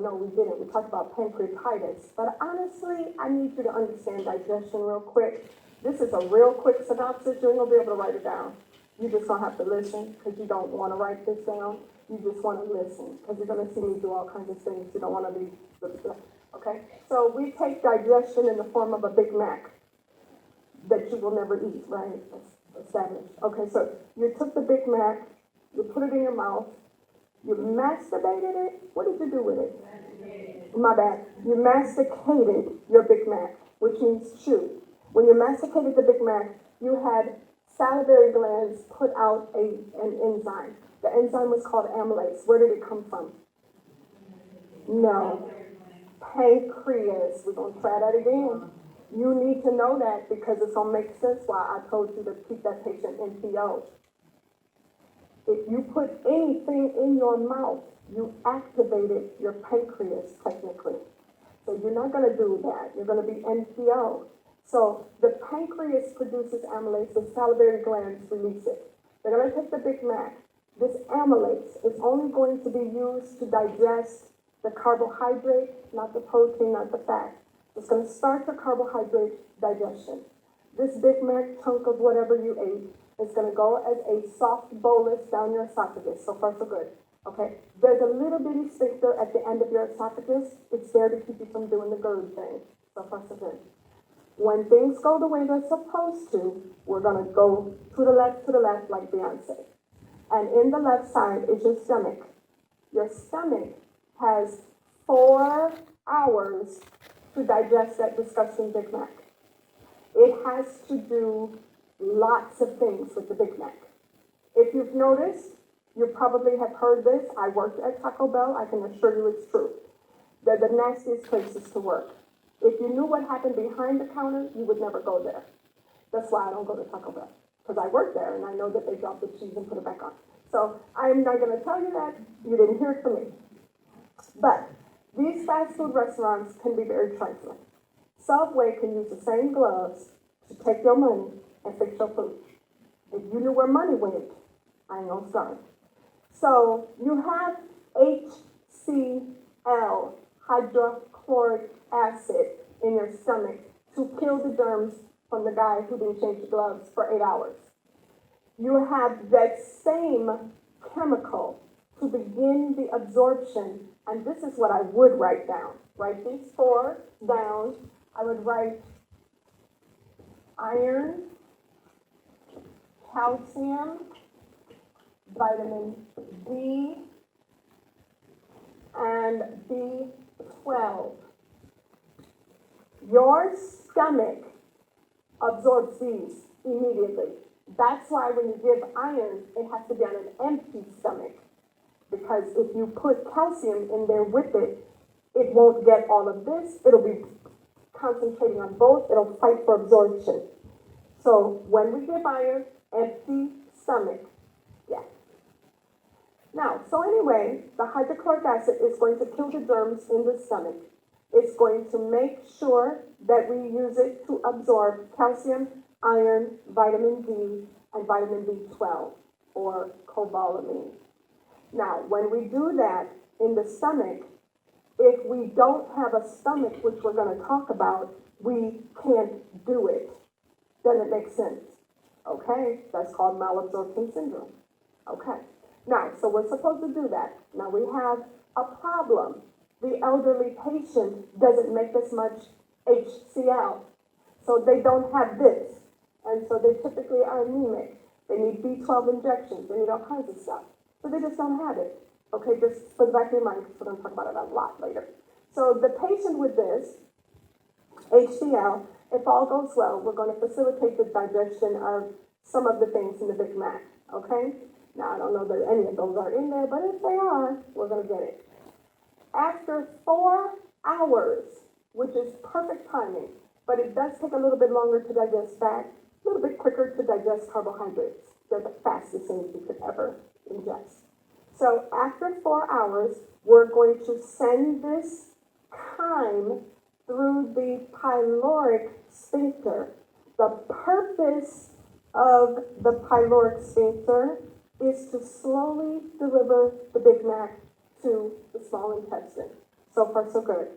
no, we didn't. We talked about pancreatitis. But honestly, I need you to understand digestion real quick. This is a real quick synopsis. You ain't going to be able to write it down. You just going to have to listen because you don't want to write this down. You just want to listen because you're going to see me do all kinds of things. You don't want to be, okay? So we take digestion in the form of a Big Mac that you will never eat, right? That's established. Okay, so you took the Big Mac, you put it in your mouth, you masticated it. What did you do with it? My bad. You masticated your Big Mac, which means chew. When you masticated the Big Mac, you had salivary glands put out an enzyme. The enzyme was called amylase. Where did it come from? No. Pancreas. We're going to try that again. You need to know that because it's going to make sense why I told you to keep that patient in PO. If you put anything in your mouth, you activated your pancreas technically. So you're not going to do that. You're going to be NPO. So the pancreas produces amylase, the salivary glands release it. They're going to take the Big Mac. This amylase is only going to be used to digest the carbohydrate, not the protein, not the fat. It's going to start the carbohydrate digestion. This Big Mac chunk of whatever you ate is going to go as a soft bolus down your esophagus. So far, so good. Okay? There's a little bitty sphincter at the end of your esophagus. It's there to keep you from doing the GERD thing. So far, so good. When things go the way they're supposed to, we're going to go to the left, like Beyonce. And in the left side is your stomach. Your stomach has 4 hours to digest that disgusting Big Mac. It has to do lots of things with the Big Mac. If you've noticed, you probably have heard this. I worked at Taco Bell. I can assure you it's true. They're the nastiest places to work. If you knew what happened behind the counter, you would never go there. That's why I don't go to Taco Bell, because I work there and I know that they drop the cheese and put it back on. So I'm not going to tell you that. You didn't hear it from me. But these fast food restaurants can be very trifling. Subway can use the same gloves to take your money and fix your food. If you knew where money went, I ain't gonna start. So you have HCl, hydrochloric acid, in your stomach to kill the germs from the guy who didn't change the gloves for 8 hours. You have that same chemical to begin the absorption, and this is what I would write down. Write these 4 down. I would write iron, calcium, vitamin D, and B12. Your stomach absorbs these immediately. That's why when you give iron, it has to be on an empty stomach. Because if you put calcium in there with it, it won't get all of this. It'll be concentrating on both. It'll fight for absorption. So when we give iron, empty stomach. Yeah. Now, so anyway, the hydrochloric acid is going to kill the germs in the stomach. It's going to make sure that we use it to absorb calcium, iron, vitamin D, and vitamin B12, or cobalamin. Now, when we do that in the stomach, if we don't have a stomach, which we're going to talk about, we can't do it. Does it make sense? Okay, that's called malabsorption syndrome. Okay, now, so we're supposed to do that. Now, we have a problem. The elderly patient doesn't make as much HCl, so they don't have this. And so they typically are anemic. They need B12 injections. They need all kinds of stuff. So they just don't have it. Okay, just for the back of your mind, because we're going to talk about it a lot later. So the patient with this, HCl, if all goes well, we're going to facilitate the digestion of some of the things in the Big Mac. Okay? Now, I don't know that any of those are in there, but if they are, we're going to get it. After 4 hours, which is perfect timing, but it does take a little bit longer to digest fat, a little bit quicker to digest carbohydrates. They're the fastest things you could ever ingest. So after 4 hours, we're going to send this chyme through the pyloric sphincter. The purpose of the pyloric sphincter is to slowly deliver the Big Mac to the small intestine. So far, so good.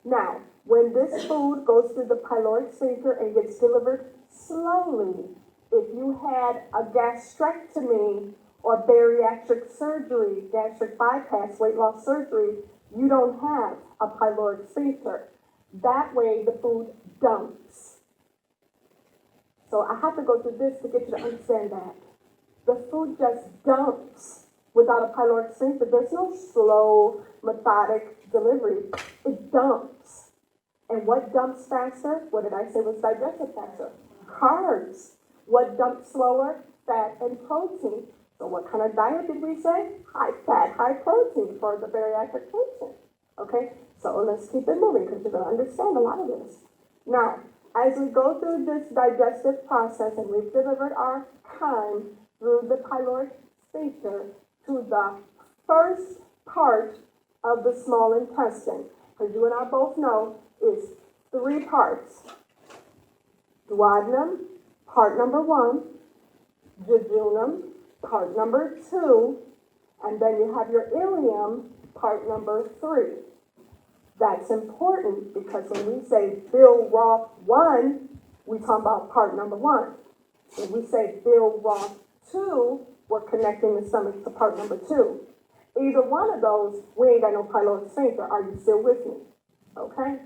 Now, when this food goes through the pyloric sphincter and gets delivered slowly, if you had a gastrectomy or bariatric surgery, gastric bypass, weight loss surgery, you don't have a pyloric sphincter. That way, the food dumps. So I have to go through this to get you to understand that. The food just dumps without a pyloric sphincter. There's no slow, methodic delivery. It dumps. And what dumps faster? What did I say was digested faster? Carbs. What dumps slower? Fat and protein. So what kind of diet did we say? High fat, high protein for the bariatric patient. Okay, so let's keep it moving because you're going to understand a lot of this. Now, as we go through this digestive process and we've delivered our chyme through the pyloric sphincter to the first part of the small intestine, because you and I both know is 3 parts. Duodenum, part number 1, jejunum, part number 2, and then you have your ileum, part number 3. That's important because when we say Bill Roth 1, we talk about part number 1. When we say Bill Roth 2, we're connecting the stomach to part number 2. Either one of those, we ain't got no pyloric sphincter. Are you still with me? Okay?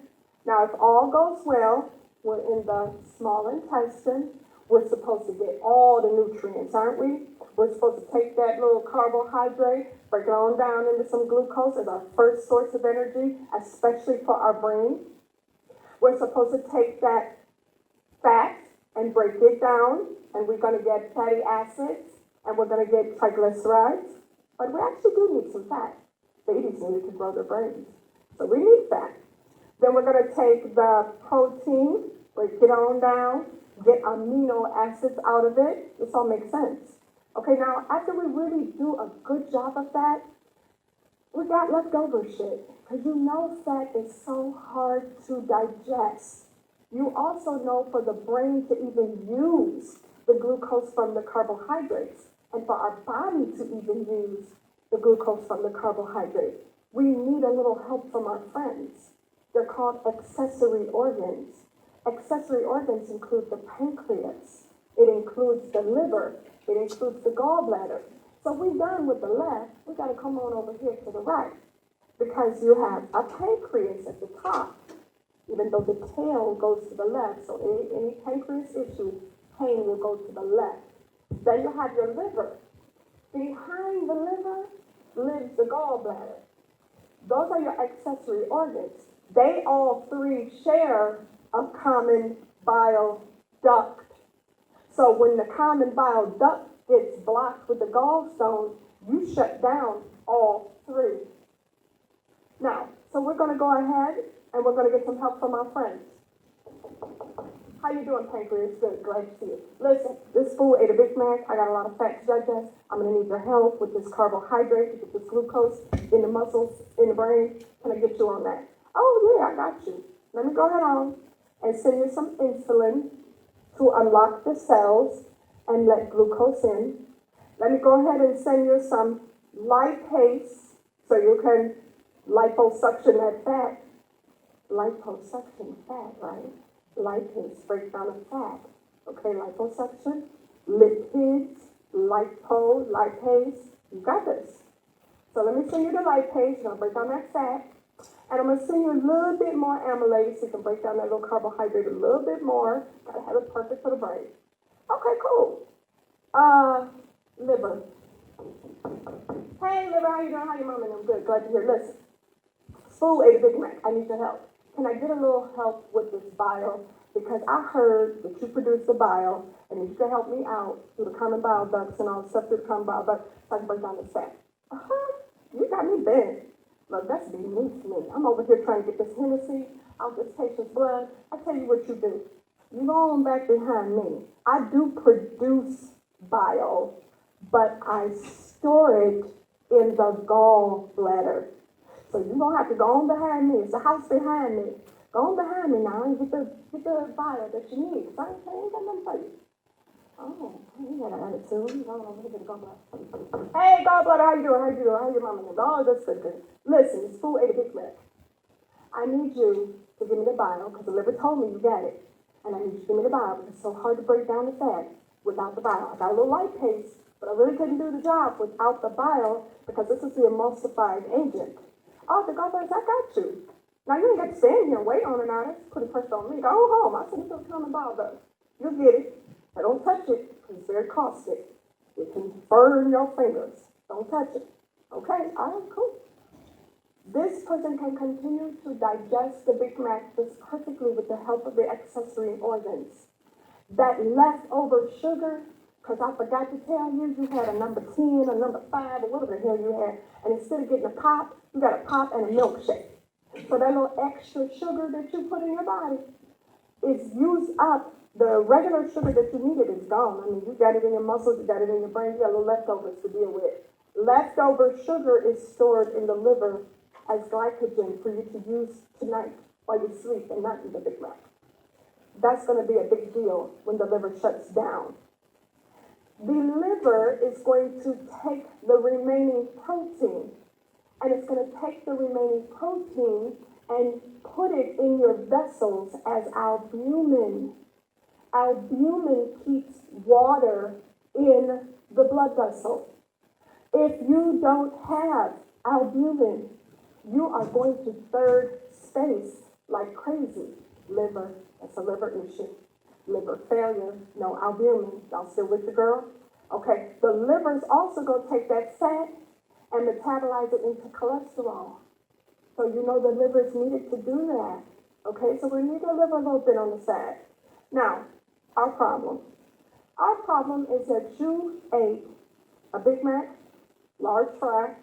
Now, if all goes well, we're in the small intestine. We're supposed to get all the nutrients, aren't we? We're supposed to take that little carbohydrate, break it on down into some glucose as our first source of energy, especially for our brain. We're supposed to take that fat and break it down, and we're going to get fatty acids, and we're going to get triglycerides. But we actually do need some fat. Babies need it to grow their brains. So we need fat. Then we're going to take the protein, break it on down, get amino acids out of it. This all makes sense. Okay, now after we really do a good job of that, we got leftover shit. Because you know fat is so hard to digest. You also know for the brain to even use the glucose from the carbohydrates, and for our body to even use the glucose from the carbohydrate, we need a little help from our friends. They're called accessory organs. Accessory organs include the pancreas. It includes the liver. It includes the gallbladder. So we're done with the left. We got to come on over here to the right because you have a pancreas at the top, even though the tail goes to the left. So any pancreas issue, pain will go to the left. Then you have your liver. Behind the liver lives the gallbladder. Those are your accessory organs. They all 3 share a common bile duct. So when the common bile duct gets blocked with the gallstone, you shut down all 3. Now, so we're going to go ahead and we're going to get some help from our friends. How you doing, pancreas? Good, glad to see you. Listen, this food ate a Big Mac. I got a lot of fat to digest. I'm going to need your help with this carbohydrate, with this glucose in the muscles, in the brain. Can I get you on that? Oh, yeah, I got you. Let me go ahead on and send you some insulin to unlock the cells and let glucose in. Let me go ahead and send you some lipase so you can liposuction that fat. Liposuction fat, right? Lipase, breakdown of fat. Okay, liposuction, lipids, lipase. You got this. So let me send you the lipase. You're going to break down that fat. And I'm going to send you a little bit more amylase so you can break down that little carbohydrate a little bit more. Got to have it perfect for the brain. Okay, cool. Liver. Hey, liver, how you doing? How your mom and them? Good, glad to hear. Listen, food ate a Big Mac. I need your help. Can I get a little help with this bile? Because I heard that you produce the bile, and if you can help me out through the common bile ducts and all the stuff through the common bile ducts, so I can break down this fat. You got me bent. Look, that's beneath me. I'm over here trying to get this Hennessy out this patient's blood. I tell you what you do. You go on back behind me. I do produce bile, but I store it in the gallbladder. So you're going to have to go on behind me. It's a house behind me. Go on behind me now and get the bile that you need. So I ain't got nothing for you. Oh, you got an attitude. Oh, look at the gallbladder. Hey, gallbladder, how you doing? How you doing? How your mama doing? Oh, that's good. Listen, this fool ate a Big Mac. I need you to give me the bile, because the liver told me you got it. And I need you to give me the bile, because it's so hard to break down the fat without the bile. I got a little lipase, but I really couldn't do the job without the bile, because this is the emulsified agent. Oh, the gallbladder, I got you. Now, you ain't got to stand here and wait on it now. That's putting pressure on me. Go home. I said, it's on the bile, though. You'll get it. But don't touch it, because it's very caustic. It can burn your fingers. Don't touch it. Okay? All right, cool. This person can continue to digest the Big Mac just perfectly with the help of the accessory organs. That leftover sugar, because I forgot to tell you, you had a number 10, a number 5, or whatever the hell you had, and instead of getting a pop, you got a pop and a milkshake. So that little extra sugar that you put in your body is used up. The regular sugar that you needed is gone. I mean, you got it in your muscles, you got it in your brain, you got little leftovers to deal with. Leftover sugar is stored in the liver as glycogen for you to use tonight while you sleep and not eat a Big Mac. That's going to be a big deal when the liver shuts down. The liver is going to take the remaining protein, and it's going to take the remaining protein and put it in your vessels as albumin. Albumin keeps water in the blood vessel. If you don't have albumin, you are going to third space like crazy. Liver, that's a liver issue. Liver failure, no albumin. Y'all still with the girl? Okay, the liver's also going to take that fat and metabolize it into cholesterol. So you know the liver is needed to do that. Okay, so we need the liver a little bit on the side. Now, our problem is that you ate a Big Mac, large fry,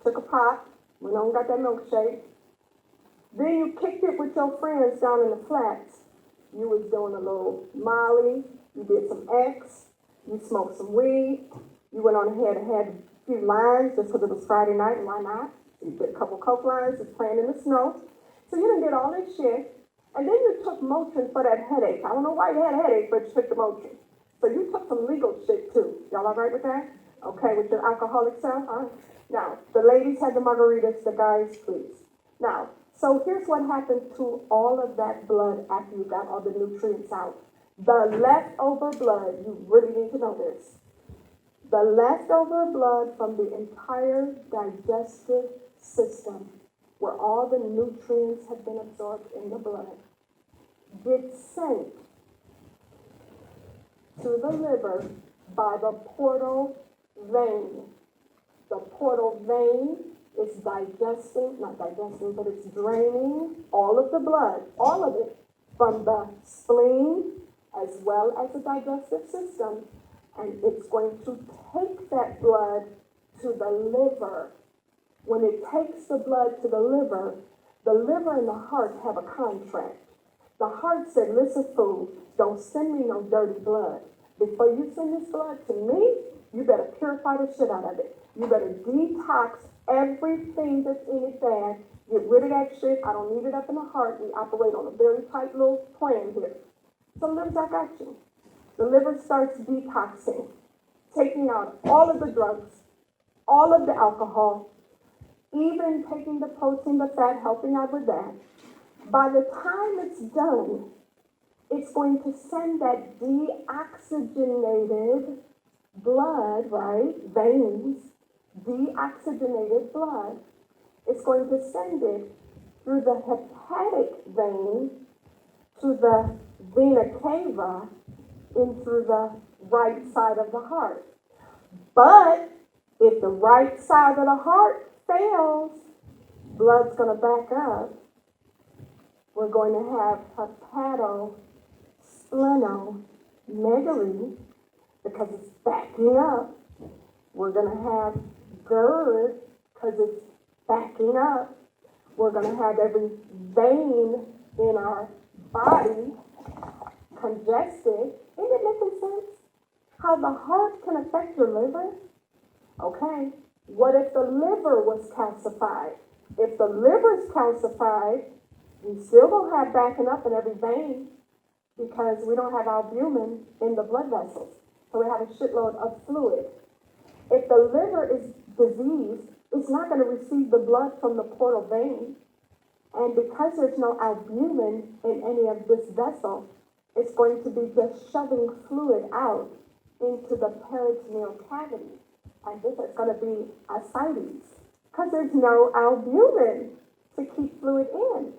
took a pop, went on and got that milkshake. Then you kicked it with your friends down in the flats. You was doing a little Molly, you did some X, you smoked some weed, you went on ahead and had a few lines just because it was Friday night, and why not? You did a couple coke lines, just playing in the snow. So you done did all this shit, and then you took Motrin for that headache. I don't know why you had a headache, but you took the Motrin. So you took some legal shit too. Y'all all right with that? Okay, with your alcoholic self? All right. Now, the ladies had the margaritas, the guys, please. Now, so here's what happened to all of that blood after you got all the nutrients out. The leftover blood, you really need to know this. The leftover blood from the entire digestive system, where all the nutrients have been absorbed in the blood, gets sent to the liver by the portal vein. The portal vein is but it's draining all of the blood, all of it, from the spleen as well as the digestive system, and it's going to take that blood to the liver. When it takes the blood to the liver and the heart have a contract. The heart said, listen, fool, don't send me no dirty blood. Before you send this blood to me, you better purify the shit out of it. You better detox everything that's in it bad. Get rid of that shit. I don't need it up in the heart. We operate on a very tight little plan here. So the liver's, I got you. The liver starts detoxing, taking out all of the drugs, all of the alcohol, even taking the protein, the fat, helping out with that. By the time it's done, it's going to send that deoxygenated blood, right? Veins, deoxygenated blood. It's going to send it through the hepatic vein to the vena cava in through the right side of the heart. But if the right side of the heart fails, blood's going to back up. We're going to have hepatosplenomegaly because it's backing up. We're going to have GERD because it's backing up. We're going to have every vein in our body congested. Isn't it making sense? How the heart can affect your liver? Okay. What if the liver was calcified? If the liver's calcified, we still don't have backing up in every vein because we don't have albumin in the blood vessels. So we have a shitload of fluid. If the liver is diseased, it's not going to receive the blood from the portal vein. And because there's no albumin in any of this vessel, it's going to be just shoving fluid out into the peritoneal cavity. And this is going to be ascites, because there's no albumin to keep fluid in.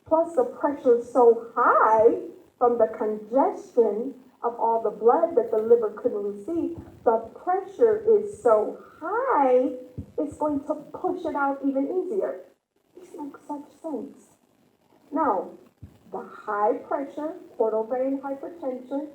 Plus the pressure is so high from the congestion of all the blood that the liver couldn't receive, the pressure is so high, it's going to push it out even easier. It makes such sense. Now, the high pressure, portal vein hypertension,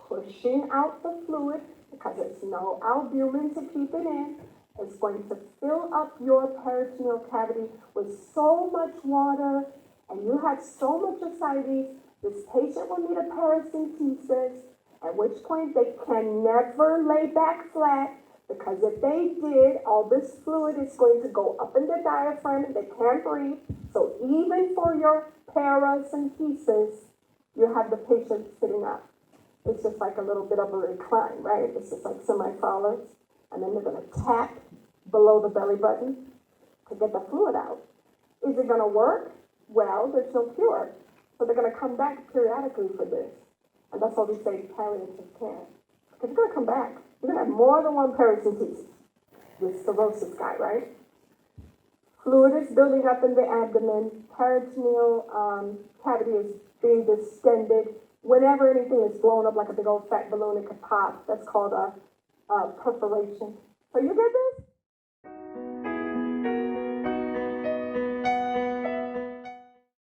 pushing out the fluid because there's no albumin to keep it in, is going to fill up your peritoneal cavity with so much water, and you have so much ascites. This patient will need a paracentesis, at which point they can never lay back flat, because if they did, all this fluid is going to go up in the diaphragm and they can't breathe. So even for your paracentesis, you have the patient sitting up. It's just like a little bit of a recline, right? It's just like semi-crawlers. And then they're going to tap below the belly button to get the fluid out. Is it going to work? Well, there's no cure. So they're going to come back periodically for this. And that's why we say palliative care. Because you're going to come back. You're going to have more than one paracentesis. This cirrhosis guy, right? Fluid is building up in the abdomen. Peritoneal cavity is being distended. Whenever anything is blown up like a big old fat balloon, it could pop. That's called a perforation. So you get this?